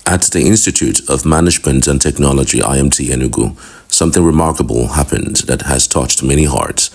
At the Institute of Management and Technology, IMT Enugu, something remarkable happened that has touched many hearts.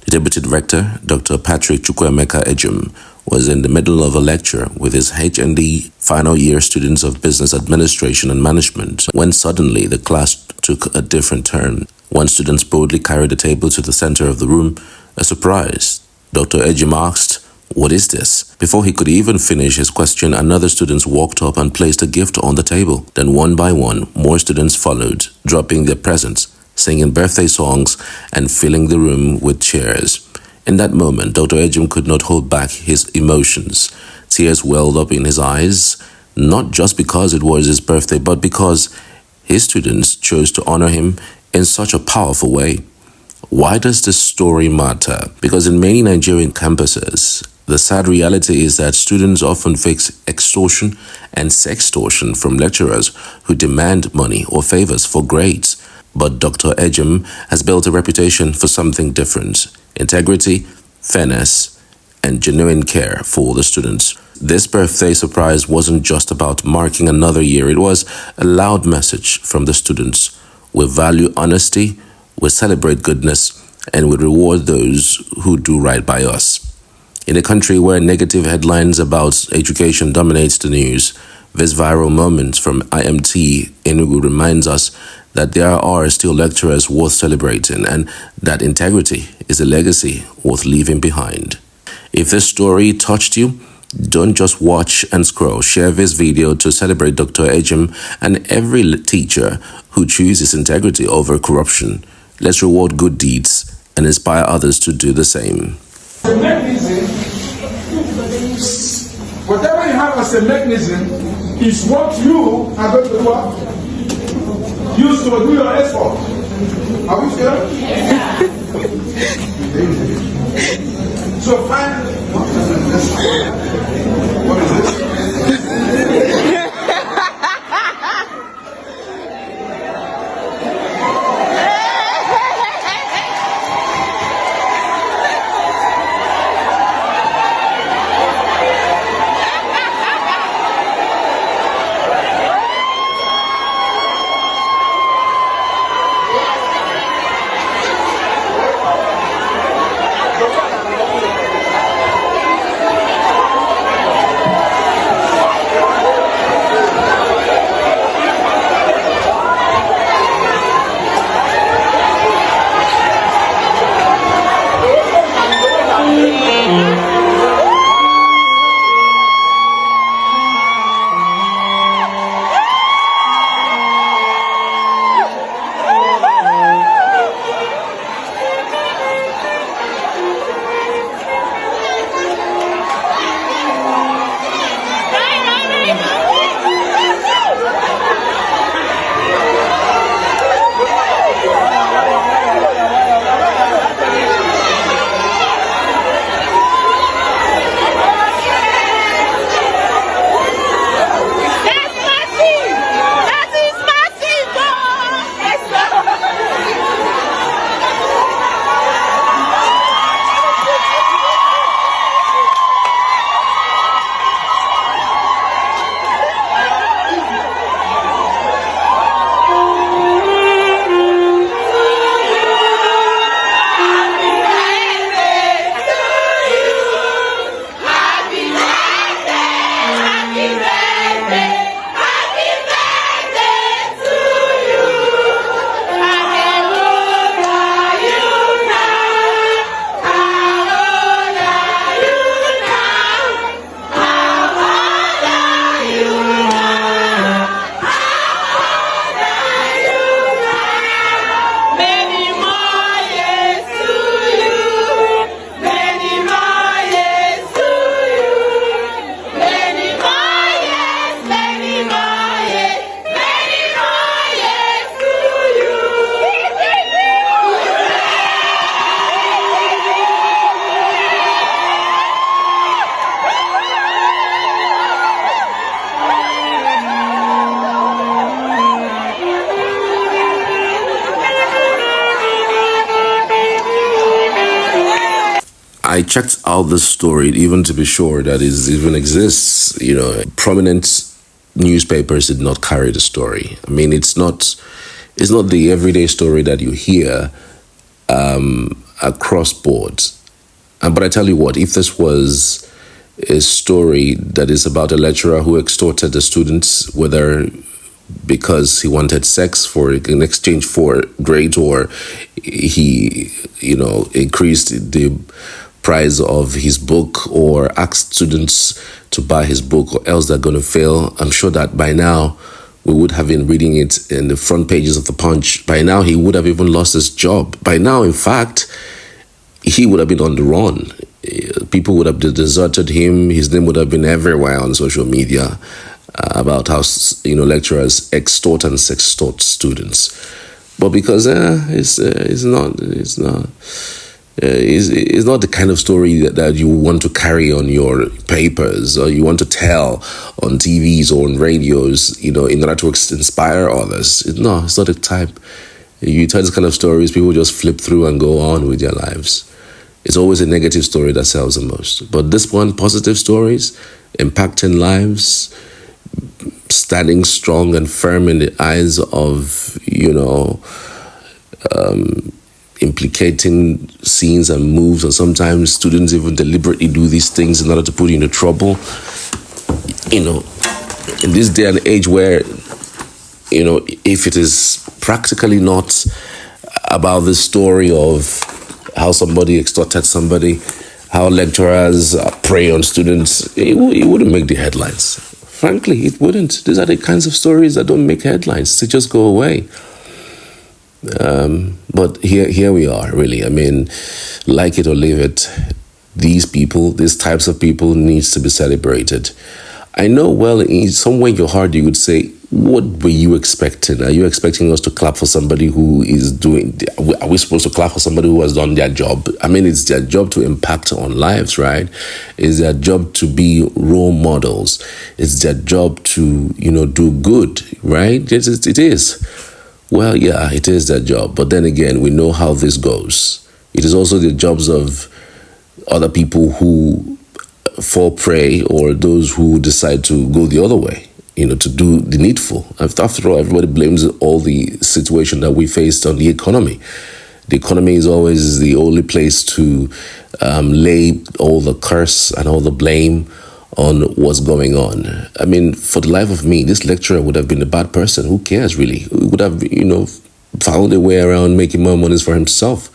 The Deputy Rector, Dr. Patrick Chukwuemeka Ejim, was in the middle of a lecture with his HND final year students of Business Administration and Management when suddenly the class took a different turn. One student boldly carried the table to the center of the room. A surprise. Dr. Ejim asked, "What is this?" Before he could even finish his question, another student walked up and placed a gift on the table. Then one by one, more students followed, dropping their presents, singing birthday songs, and filling the room with cheers. In that moment, Dr. Ejim could not hold back his emotions. Tears welled up in his eyes, not just because it was his birthday, but because his students chose to honor him in such a powerful way. Why does this story matter? Because in many Nigerian campuses, the sad reality is that students often face extortion and sextortion from lecturers who demand money or favors for grades. But Dr. Ejim has built a reputation for something different: integrity, fairness, and genuine care for the students. This birthday surprise wasn't just about marking another year. It was a loud message from the students. We value honesty, we celebrate goodness, and we reward those who do right by us. In a country where negative headlines about education dominate the news, this viral moment from IMT Enugu reminds us that there are still lecturers worth celebrating and that integrity is a legacy worth leaving behind. If this story touched you, don't just watch and scroll. Share this video to celebrate Dr. Ejim and every teacher who chooses integrity over corruption. Let's reward good deeds and inspire others to do the same. The mechanism, whatever you have as a mechanism is what you are going to use to do your export. Are we sure? Yeah. So find what is this? I checked out this story even to be sure that it even exists. Prominent newspapers did not carry the story. I mean, it's not the everyday story that you hear across boards. But I tell you what, if this was a story that is about a lecturer who extorted the students, whether because he wanted sex in exchange for grades, or he, increased the price of his book, or asked students to buy his book, or else they're going to fail, I'm sure that by now we would have been reading it in the front pages of the Punch. By now he would have even lost his job. By now, in fact, he would have been on the run. People would have deserted him. His name would have been everywhere on social media about how lecturers extort and sextort students. But because it's not the kind of story that you want to carry on your papers, or you want to tell on TVs or on radios, in order to inspire others. No, it's not the type. You tell this kind of stories, people just flip through and go on with their lives. It's always a negative story that sells the most. But this one, positive stories, impacting lives, standing strong and firm in the eyes of, implicating scenes and moves, and sometimes students even deliberately do these things in order to put you into trouble. In this day and age where, if it is practically not about the story of how somebody extorted somebody, how lecturers prey on students, it wouldn't make the headlines. Frankly, it wouldn't. These are the kinds of stories that don't make headlines. They just go away. But here we are, really. I mean, like it or leave it, these types of people needs to be celebrated. I know, well, in some way in your heart you would say, what were you expecting? Are you expecting us to clap for somebody who is are we supposed to clap for somebody who has done their job? I mean, it's their job to impact on lives, right? It's their job to be role models. It's their job to, do good, right? It is. Well, yeah, it is their job. But then again, we know how this goes. It is also the jobs of other people who fall prey, or those who decide to go the other way, to do the needful. After all, everybody blames all the situation that we faced on the economy. The economy is always the only place to lay all the curse and all the blame on what's going on. I mean, for the life of me, this lecturer would have been a bad person. Who cares, really? He would have, found a way around making more money for himself.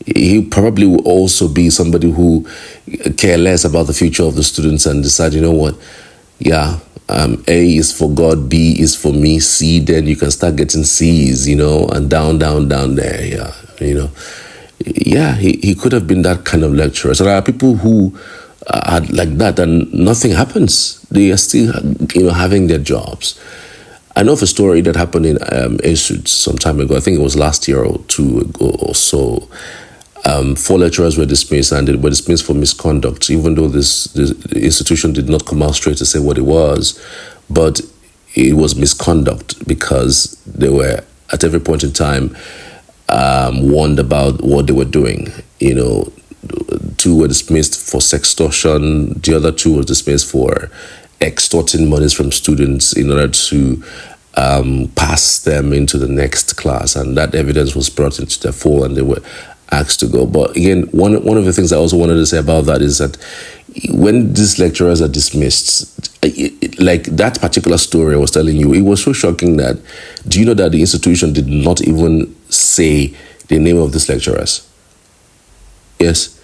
He probably will also be somebody who care less about the future of the students and decide, A is for God, B is for me, C, then you can start getting C's, and down there, he could have been that kind of lecturer. So there are people who are like that and nothing happens. They are still, having their jobs. I know of a story that happened in Enugu some time ago. I think it was last year or 2 ago or so. 4 lecturers were dismissed, and they were dismissed for misconduct, even though the institution did not come out straight to say what it was. But it was misconduct because they were, at every point in time, warned about what they were doing. 2 were dismissed for sextortion. The other 2 were dismissed for extorting monies from students in order to pass them into the next class. And that evidence was brought into the fore, and they were asked to go. But again, one of the things I also wanted to say about that is that when these lecturers are dismissed, like that particular story I was telling you, it was so shocking that, do you know that the institution did not even say the name of these lecturers? Yes,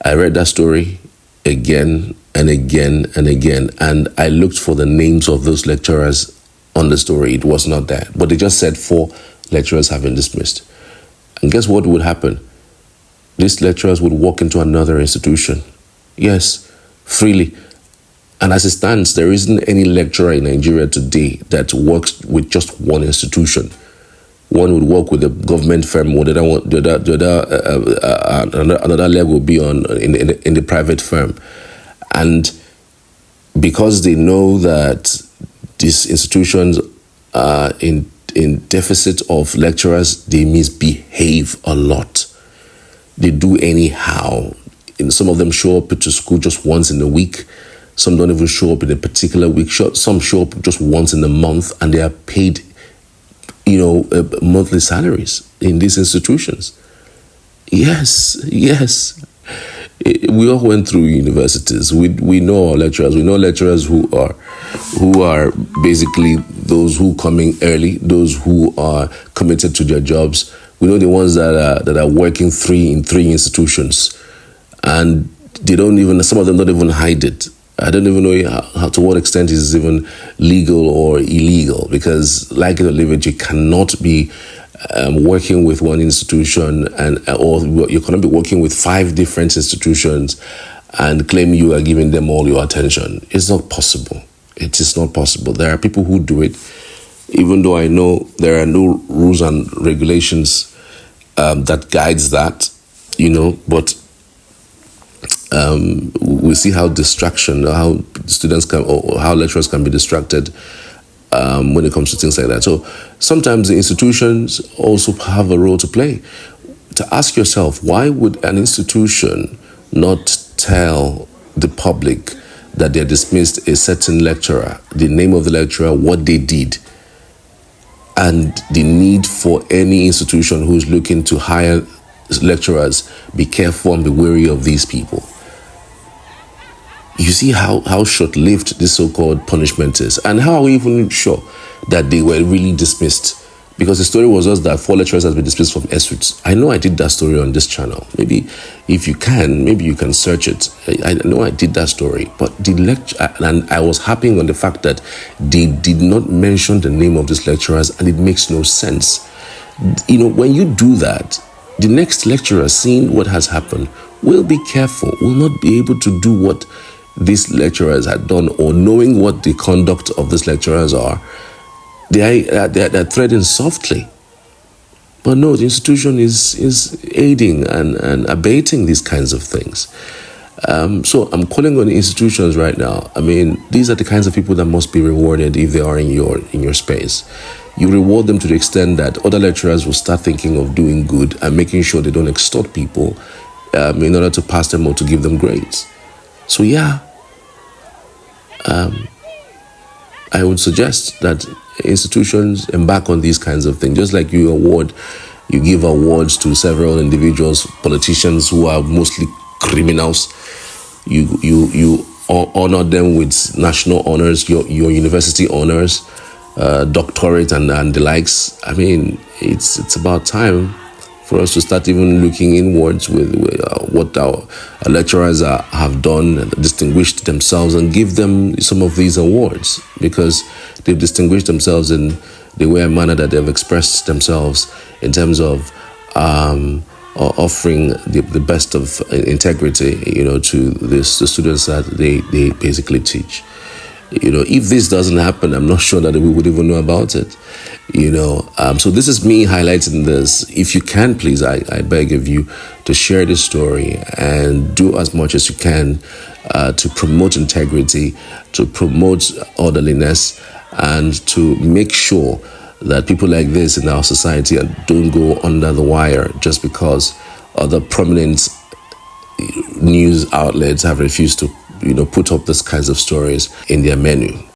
I read that story again and again and again, and I looked for the names of those lecturers on the story. It was not there, but they just said 4 lecturers have been dismissed. And guess what would happen? These lecturers would walk into another institution. Yes, freely. And as it stands, there isn't any lecturer in Nigeria today that works with just one institution. One would work with a government firm, or another leg will be in the private firm. And because they know that these institutions are in deficit of lecturers, they misbehave a lot. They do anyhow. And some of them show up to school just once in a week. Some don't even show up in a particular week. Some show up just once in a month, and they are paid, monthly salaries in these institutions. Yes. We all went through universities. We know our lecturers. We know lecturers who are basically those who come in early, those who are committed to their jobs. We know the ones that are working in three institutions, and some of them don't even hide it. I don't even know how to what extent is even legal or illegal, because like it or leave it, you cannot be working with one institution or you cannot be working with 5 different institutions and claim you are giving them all your attention. It's not possible. It is not possible. There are people who do it, even though I know there are no rules and regulations that guides that, but we see how students can, or how lecturers can be distracted when it comes to things like that. So sometimes the institutions also have a role to play. To ask yourself, why would an institution not tell the public that they dismissed a certain lecturer, the name of the lecturer, what they did, and the need for any institution who's looking to hire lecturers, be careful and be wary of these people? You see how short-lived this so-called punishment is, and how are we even sure that they were really dismissed? Because the story was just that 4 lecturers has been dismissed from ESUT. I know I did that story on this channel. Maybe if you can search it. I know I did that story, but and I was harping on the fact that they did not mention the name of these lecturers, and it makes no sense. When you do that, the next lecturer, seeing what has happened, will be careful, will not be able to do what these lecturers had done, or knowing what the conduct of these lecturers are, they're threading softly. But no, the institution is aiding and abating these kinds of things. So I'm calling on the institutions right now. I mean, these are the kinds of people that must be rewarded if they are in your space. You reward them to the extent that other lecturers will start thinking of doing good and making sure they don't extort people in order to pass them or to give them grades. So I would suggest that institutions embark on these kinds of things. Just like you give awards to several individuals, politicians who are mostly criminals. You honor them with national honors, your university honors, doctorate and the likes. I mean, it's about time for us to start even looking inwards with what our lecturers have done, distinguished themselves, and give them some of these awards, because they've distinguished themselves in the way and manner that they've expressed themselves in terms of offering the best of integrity, to the students that they basically teach. If this doesn't happen, I'm not sure that we would even know about it. So this is me highlighting this. If you can, please, I beg of you to share this story and do as much as you can to promote integrity, to promote orderliness, and to make sure that people like this in our society don't go under the wire just because other prominent news outlets have refused to put up these kinds of stories in their menu.